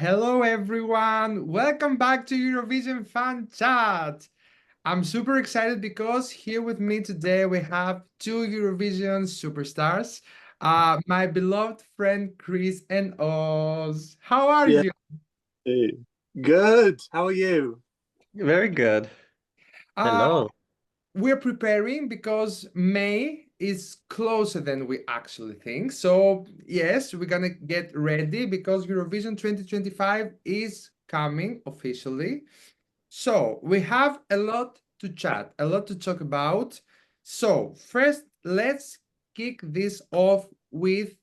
Hello, everyone. Welcome back to Eurovision Fan Chat. I'm super excited because here with me today we have two Eurovision superstars, my beloved friend Chris and Oz. How are Yeah. you? Good. How are you? Very good. Uh, Hello. we're preparing because May is closer than we actually think. So, yes, we're gonna get ready because Eurovision 2025 is coming officially. So we have a lot to chat, a lot to talk about. So first, let's kick this off with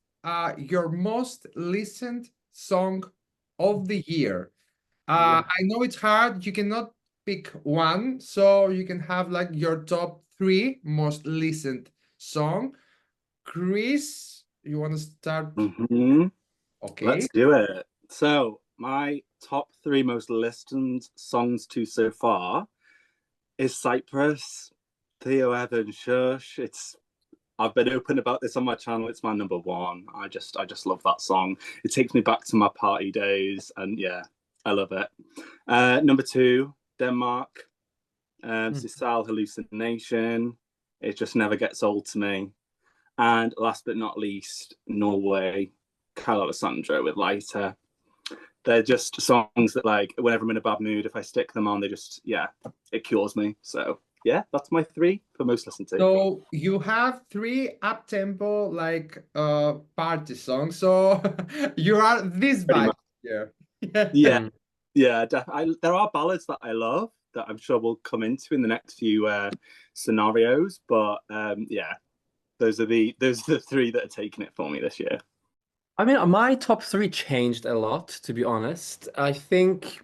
your most listened song of the year. Yeah. I know it's hard. You cannot pick one, so you can have like your top three most listened song. Chris, you want to start? hmm Okay. Let's do it. So, my top three most listened songs to so far is Cyprus, Theo Evan, Shush. I've been open about this on my channel. It's my number one. I just love that song. It takes me back to my party days, and yeah, I love it. Number two, Denmark, Sisal Hallucination. It just never gets old to me. And last but not least, Norway, Kyle Alessandro with Lighter. They're just songs that, like, whenever I'm in a bad mood, if I stick them on, yeah, it cures me. So, yeah, that's my three for most listened to. So you have three up-tempo like party songs. So you are this Pretty vibe much. here. Yeah, Mm. yeah. There are ballads that I love that I'm sure we'll come into in the next few scenarios. But yeah, those are the three that are taking it for me this year. I mean, my top three changed a lot, to be honest. I think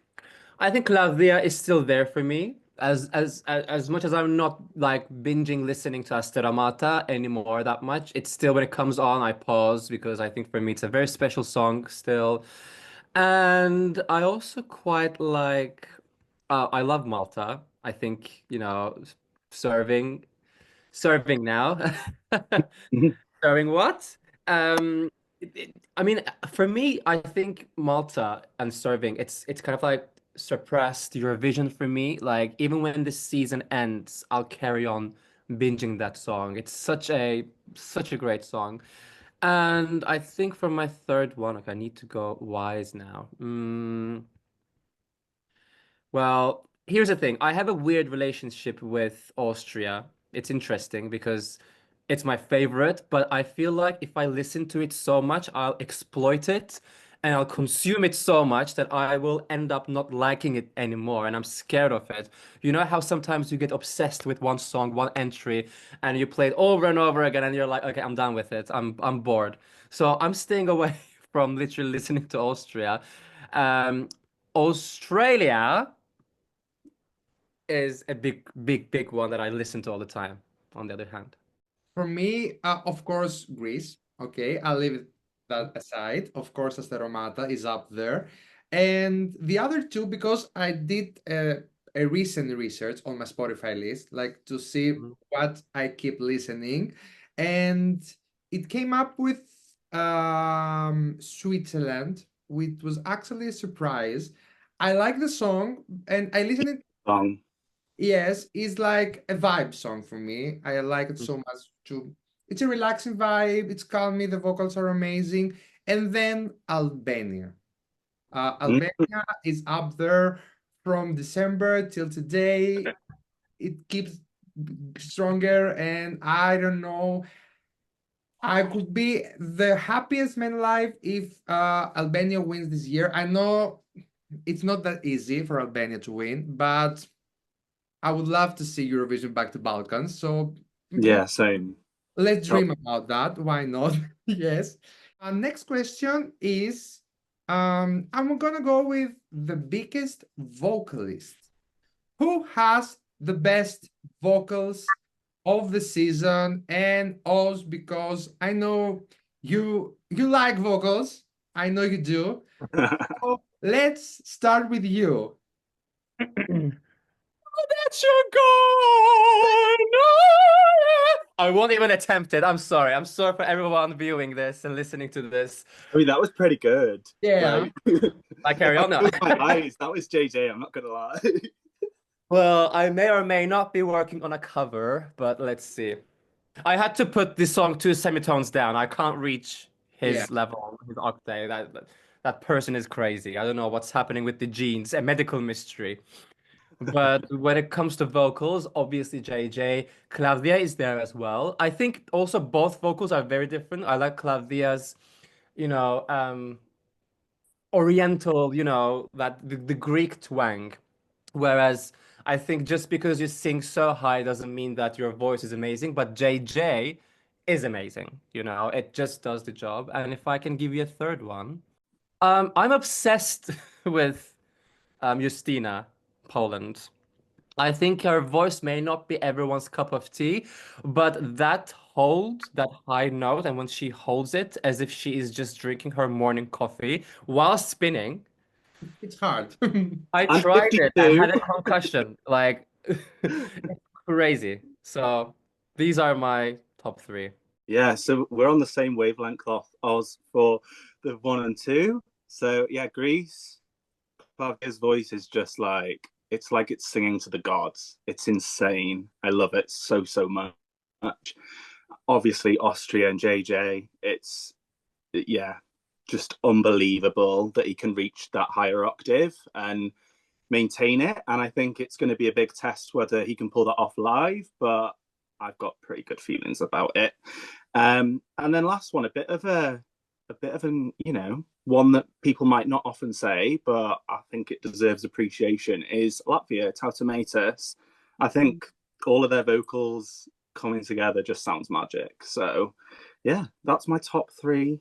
Claudia is still there for me. As much as I'm not like binging listening to Asteramata anymore that much, it's still when it comes on, I pause because I think for me it's a very special song still. And I also quite like I love Malta. I think, serving serving now. Serving what? I mean, for me, I think Malta and serving, it's kind of like suppressed Eurovision for me. Like even when the season ends, I'll carry on binging that song. It's such a great song. And I think for my third one, okay, I need to go wise now. Well, here's the thing. I have a weird relationship with Austria. It's interesting because it's my favorite, but I feel like if I listen to it so much, I'll exploit it and I'll consume it so much that I will end up not liking it anymore, and I'm scared of it. You know how sometimes you get obsessed with one song, one entry, and you play it over and over again, and you're like, okay, I'm done with it. I'm bored. So I'm staying away from literally listening to Austria. Um, Australia is a big, big, big one that I listen to all the time, on the other hand. For me, of course, Greece. Okay, I'll leave that aside. Of course, Asteromata is up there. And the other two, because I did a recent research on my Spotify list, like to see Mhm. what I keep listening. And it came up with Switzerland, which was actually a surprise. I like the song and I listened. Song. Yes, it's like a vibe song for me. I like it so much too. It's a relaxing vibe, it's calming, the vocals are amazing. And then Albania. Mm. Albania is up there from December till today. It keeps stronger, and I don't know. I could be the happiest man alive if Albania wins this year. I know it's not that easy for Albania to win, but I would love to see Eurovision back to Balkans. So Yeah, same. let's Oh, dream about that. Why not? Yes. Next question is I'm gonna go with the biggest vocalist. Who has the best vocals of the season? And also because I know you like vocals. I know you do. So let's start with you. That you're gone. I won't even attempt it. I'm sorry. I'm sorry for everyone viewing this and listening to this. I mean, that was pretty good. Yeah. Like, I carry if on now. close my eyes, that was JJ. I'm not gonna lie. Well, I may or may not be working on a cover, but let's see. I had to put this song 2 semitones down. I can't reach Yeah. his level, his octave. That person is crazy. I don't know what's happening with the genes, a medical mystery. But when it comes to vocals, obviously JJ, Claudia is there as well. I think also both vocals are very different. I like Claudia's, you know, Oriental, that the Greek twang. Whereas I think just because you sing so high doesn't mean that your voice is amazing, but JJ is amazing, it just does the job. And if I can give you a third one, I'm obsessed with Justina, Poland. I think her voice may not be everyone's cup of tea, but that high note, and when she holds it as if she is just drinking her morning coffee while spinning, It's hard. I I'm tried it and 52. had a concussion. Like, it's crazy. So these are my top three. Yeah, so we're on the same wavelength, Oz, for the 1 and 2. So yeah, Greece. Claudia's voice is just like it's singing to the gods. It's insane. I love it so much. Obviously, Austria and JJ. It's just unbelievable that he can reach that higher octave and maintain it. And I think it's going to be a big test whether he can pull that off live. But I've got pretty good feelings about it. And then last one, a bit of an one that people might not often say, but I think it deserves appreciation, is Latvia, Tautomētas. I think all of their vocals coming together just sounds magic. So yeah, that's my top 3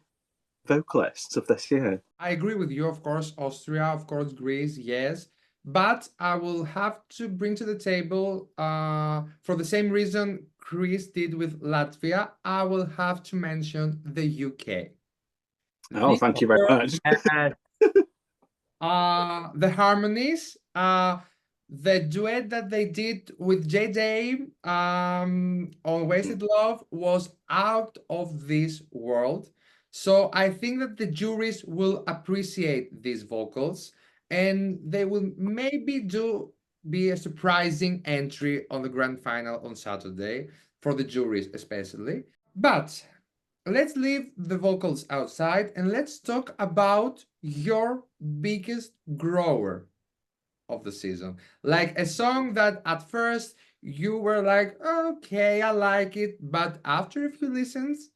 vocalists of this year. I agree with you, of course, Austria, of course, Greece, yes. But I will have to bring to the table, for the same reason Chris did with Latvia, I will have to mention the UK. Oh, thank you very much. The harmonies, the duet that they did with JJ on Wasted Love was out of this world. So I think that the juries will appreciate these vocals and they will maybe be a surprising entry on the grand final on Saturday for the juries especially. But let's leave the vocals outside and let's talk about your biggest grower of the season. Like a song that at first you were like, okay, I like it, but after a few listens,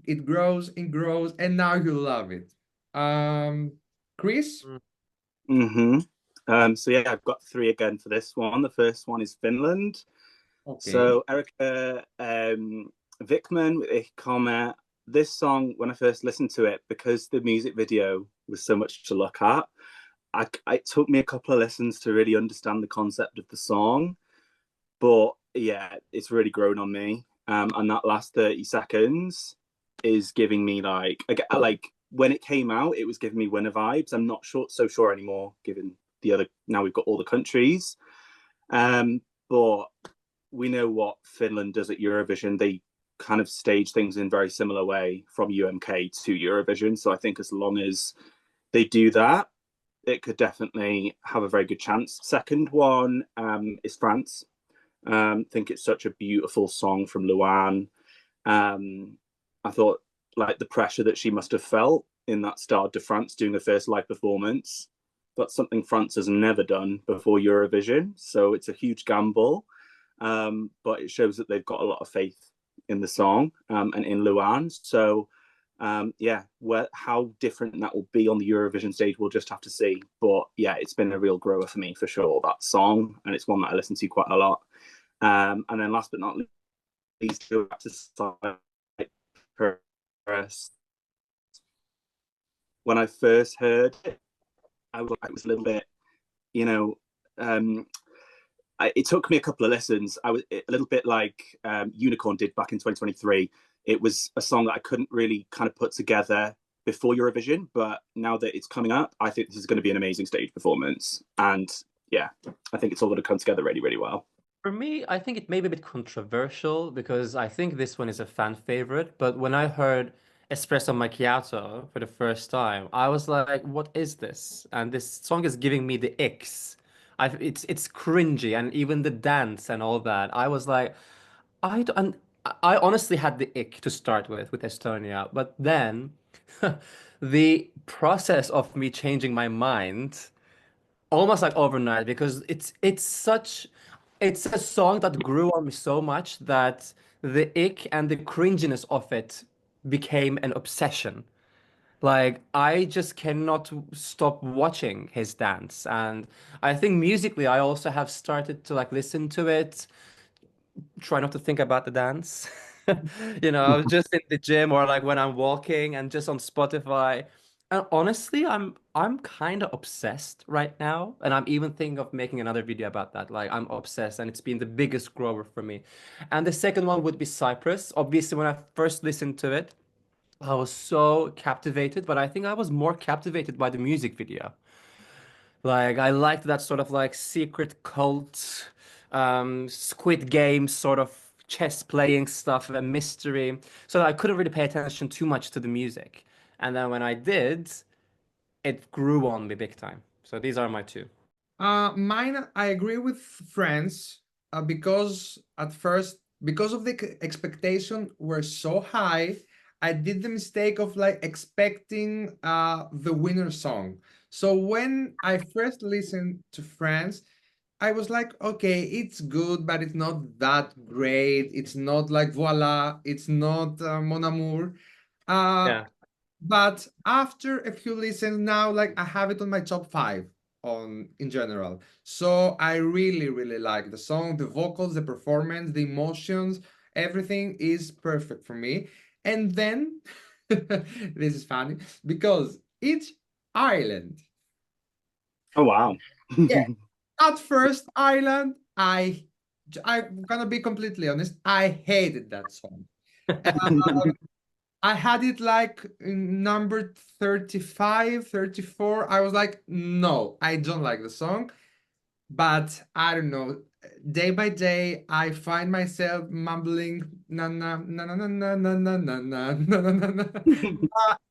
it grows and grows, and now you love it. Chris? So yeah, I've got 3 again for this one. The first one is Finland. Okay. So Erika Vikman with Ich komme. This song, when I first listened to it, because the music video was so much to look at, it took me a couple of listens to really understand the concept of the song. But yeah, it's really grown on me. And that last 30 seconds is giving me like when it came out, it was giving me winner vibes. I'm not so sure anymore, given now we've got all the countries. But we know what Finland does at Eurovision. They kind of stage things in very similar way from UMK to Eurovision. So I think as long as they do that, it could definitely have a very good chance. Second one is France. I think it's such a beautiful song from Luan. I thought like the pressure that she must have felt in that Stade de France doing her first live performance. That's something France has never done before Eurovision. So it's a huge gamble. But it shows that they've got a lot of faith in the song and in Luan. So how different that will be on the Eurovision stage, we'll just have to see. But yeah, it's been a real grower for me for sure, that song. And it's one that I listen to quite a lot. And then last but not least, go back to Cyprus. When I first heard it, I was a little bit, it took me a couple of listens. I was a little bit like Unicorn did back in 2023. It was a song that I couldn't really kind of put together before Eurovision, but now that it's coming up, I think this is going to be an amazing stage performance. And yeah, I think it's all going to come together really, really well. For me, I think it may be a bit controversial because I think this one is a fan favorite. But when I heard Espresso Macchiato for the first time, I was like, "What is this?" And this song is giving me the icks. It's cringy, and even the dance and all that. I was like, and I honestly had the ick to start with Estonia, but then the process of me changing my mind almost like overnight because it's a song that grew on me so much that the ick and the cringiness of it became an obsession. Like I just cannot stop watching his dance, and I think musically I also have started to like listen to it, try not to think about the dance. You know, I was just in the gym or like when I'm walking and just on Spotify. And honestly, I'm kind of obsessed right now, and I'm even thinking of making another video about that. Like I'm obsessed, and it's been the biggest grower for me. And the second one would be Cyprus. Obviously, when I first listened to it, I was so captivated, but I think I was more captivated by the music video. Like I liked that sort of like secret cult, Squid Game sort of chess playing stuff, a mystery. So I couldn't really pay attention too much to the music. And then when I did, it grew on me big time. So these are my two. Mine, I agree with friends because at first, because of the expectation were so high, I did the mistake of like expecting the winner song. So when I first listened to Friends, I was like, okay, it's good, but it's not that great. It's not like Voila, it's not Mon Amour. Uh, Yeah. but after a few listens now, like I have it on my top five on in general. So I really, really like the song, the vocals, the performance, the emotions, everything is perfect for me. And then this is funny because it's Ireland. Oh wow. Yeah, at first Ireland, I'm gonna be completely honest, I hated that song. I had it like in number 35, 34. I was like, no, I don't like the song. But I don't know. Day by day, I find myself mumbling na na na na na na na na na na na na.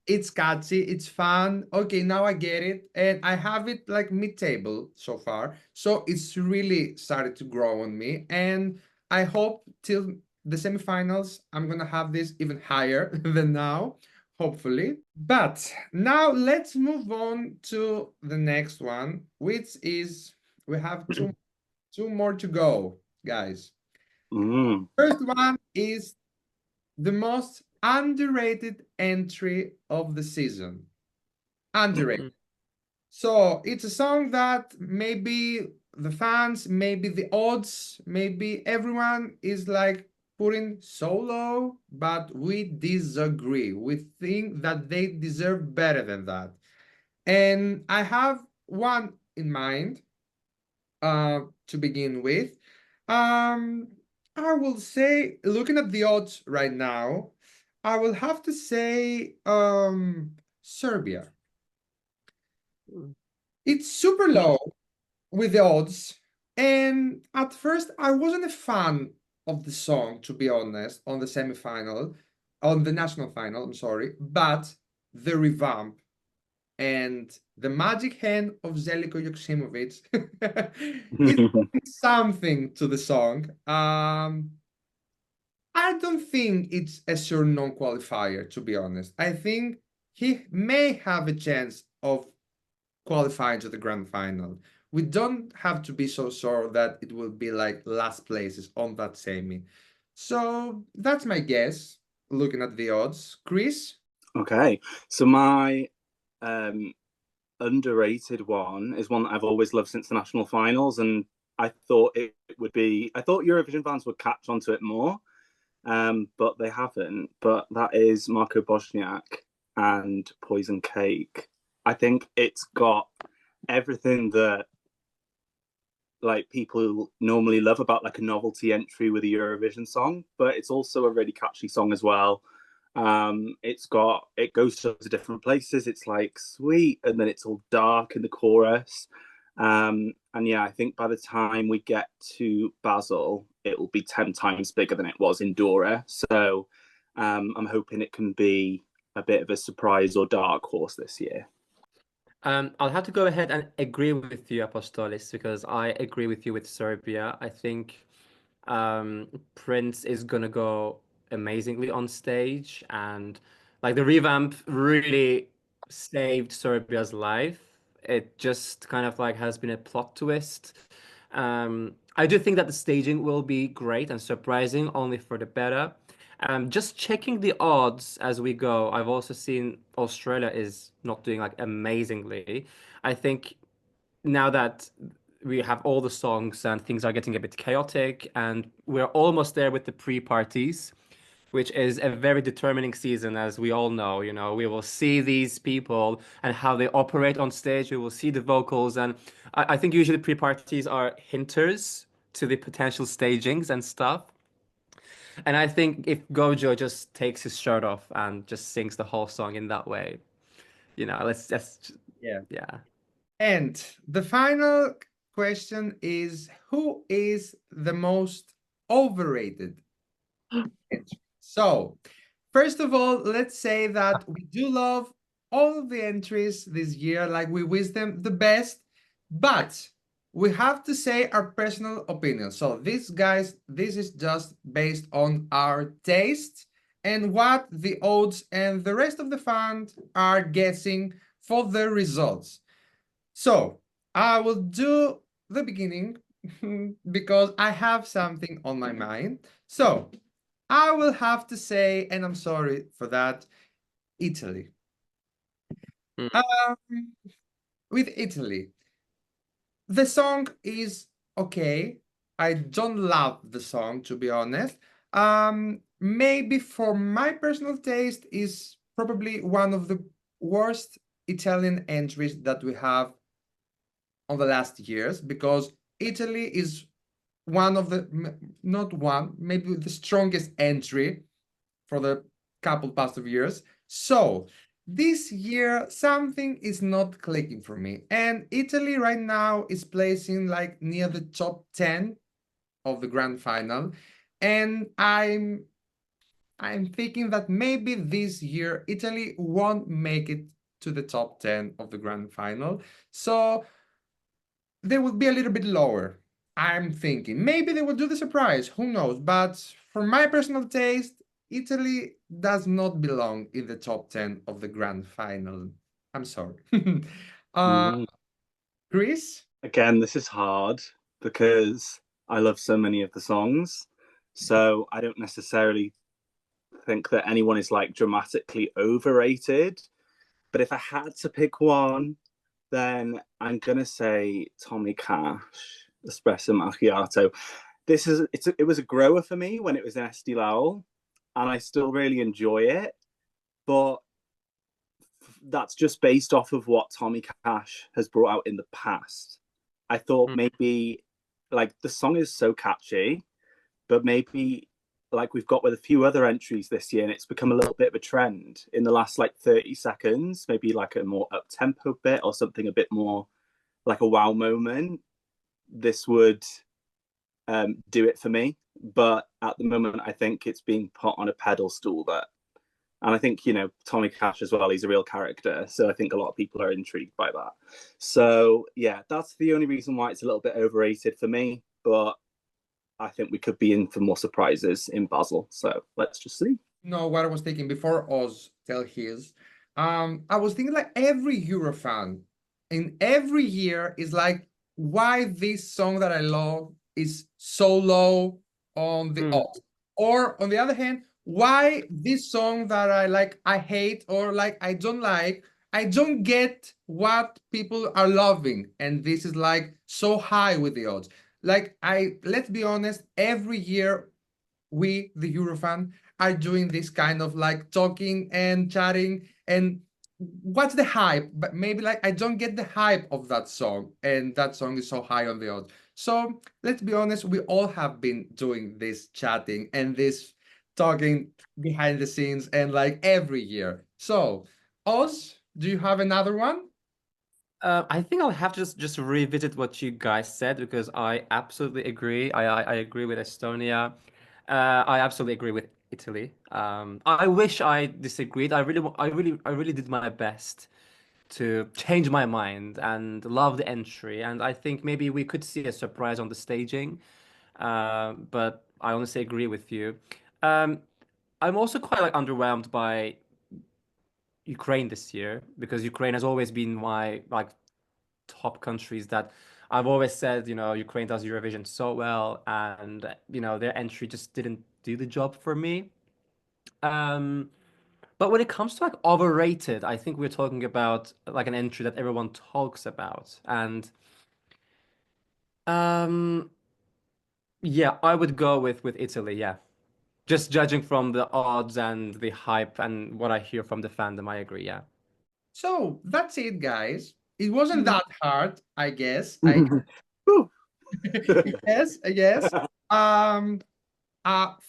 It's catchy, it's fun. Okay, now I get it. And I have it like mid-table so far. So it's really started to grow on me. And I hope till the semifinals, I'm gonna have this even higher than now, hopefully. But now let's move on to the next one, which is we have two more to go, guys. Mm. First one is the most underrated entry of the season. Underrated. Mm. So it's a song that maybe the fans, maybe the odds, maybe everyone is like putting so low, but we disagree. We think that they deserve better than that. And I have one in mind to begin with. Um, I will say, looking at the odds right now, I will have to say Serbia. It's super low with the odds, and at first I wasn't a fan of the song, to be honest, on the semifinal, on the national final, I'm sorry, but the revamp and the magic hand of Zeljko Joksimovic is something to the song. I don't think it's a sure non-qualifier, to be honest. I think he may have a chance of qualifying to the grand final. We don't have to be so sure that it will be like last places on that semi. So that's my guess, looking at the odds. Chris? Okay, so my um underrated one is one that I've always loved since the national finals, and I thought it would be. I thought Eurovision fans would catch onto it more, but they haven't. But that is Marco Bosniak and Poison Cake. I think it's got everything that like people normally love about like a novelty entry with a Eurovision song, but it's also a really catchy song as well. It goes to different places. It's like sweet, and then it's all dark in the chorus. And yeah, I think by the time we get to Basel, it will be 10 times bigger than it was in Dora. So I'm hoping it can be a bit of a surprise or dark horse this year. I'll have to go ahead and agree with you, Apostolis, because I agree with you with Serbia. I think Prince is gonna go amazingly on stage, and like the revamp really saved Serbia's life. It just kind of like has been a plot twist. I do think that the staging will be great and surprising, only for the better. Just checking the odds as we go. I've also seen Australia is not doing like amazingly. I think now that we have all the songs and things are getting a bit chaotic, and we're almost there with the pre-parties, which is a very determining season, as we all know. You know, we will see these people and how they operate on stage. We will see the vocals, and I think usually pre-parties are hinters to the potential stagings and stuff. And I think if Gojo just takes his shirt off and just sings the whole song in that way, you know, let's just, Yeah. yeah. And the final question is, who is the most overrated entry? So, first of all, let's say that we do love all of the entries this year, like we wish them the best, but we have to say our personal opinion. So this, guys, this is just based on our taste and what the odds and the rest of the fans are guessing for the results. So I will do the beginning because I have something on my mind. So I will have to say, and I'm sorry for that, Italy. Mm. With Italy, the song is okay. I don't love the song, to be honest. Maybe for my personal taste is probably one of the worst Italian entries that we have on the last years, because Italy is one of the, not one, maybe the strongest entry for the couple past of years. So this year, something is not clicking for me. And Italy right now is placing like near the top 10 of the grand final. And I'm thinking that maybe this year Italy won't make it to the top 10 of the grand final. So they will be a little bit lower. I'm thinking maybe they will do the surprise, who knows? But for my personal taste, Italy does not belong in the top 10 of the grand final. I'm sorry. Mm. Chris? Again, this is hard because I love so many of the songs. So I don't necessarily think that anyone is like dramatically overrated. But if I had to pick one, then I'm gonna say Tommy Cash, Espresso Macchiato. It was a grower for me when it was in Estee Lowell, and I still really enjoy it. But that's just based off of what Tommy Cash has brought out in the past. I thought maybe like the song is so catchy, but maybe like we've got with a few other entries this year, and it's become a little bit of a trend in the last like 30 seconds, maybe like a more up tempo bit or something a bit more like a wow moment. This would do it for me. But at the moment, I think it's being put on a pedestal that, and I think, you know, Tommy Cash as well, he's a real character. So I think a lot of people are intrigued by that. So yeah, that's the only reason why it's a little bit overrated for me. But I think we could be in for more surprises in Basel. So let's just see. No, what I was thinking before Oz tell his, I was thinking like every Eurofan in every year is like, why this song that I love is so low on the odds? Or on the other hand, why this song that I like, I hate, or like I don't get what people are loving, and this is like so high with the odds. Like let's be honest, every year we, the Eurofan, are doing this kind of like talking and chatting and what's the hype? But maybe like I don't get the hype of that song, and that song is so high on the odds. So let's be honest, we all have been doing this chatting and this talking behind the scenes and like every year. So, Oz, do you have another one? I think I'll have to just revisit what you guys said because I absolutely agree. I agree with Estonia. I absolutely agree with Italy. I wish I disagreed. I really did my best to change my mind and love the entry. And I think maybe we could see a surprise on the staging. But I honestly agree with you. Um, I'm also quite like underwhelmed by Ukraine this year because Ukraine has always been my like top countries that I've always said, Ukraine does Eurovision so well, and their entry just didn't do the job for me. Um, but when it comes to like overrated, I think we're talking about like an entry that everyone talks about, and um, yeah, I would go with Italy. Yeah, just judging from the odds and the hype and what I hear from the fandom, I agree. Yeah. So that's it, guys. It wasn't Mhm. that hard, I guess. I Whew. yes. Um,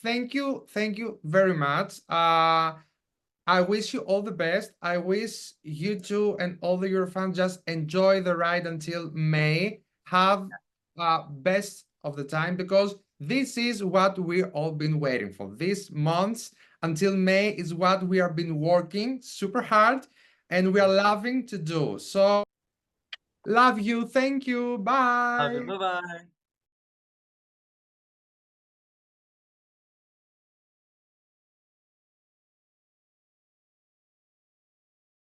thank you very much. I wish you all the best. I wish you two and all the Eurofans just enjoy the ride until May. Have best of the time because this is what we've all been waiting for. These months until May is what we have been working super hard and we are loving to do. So love you. Thank you. Love you. Bye. Bye bye.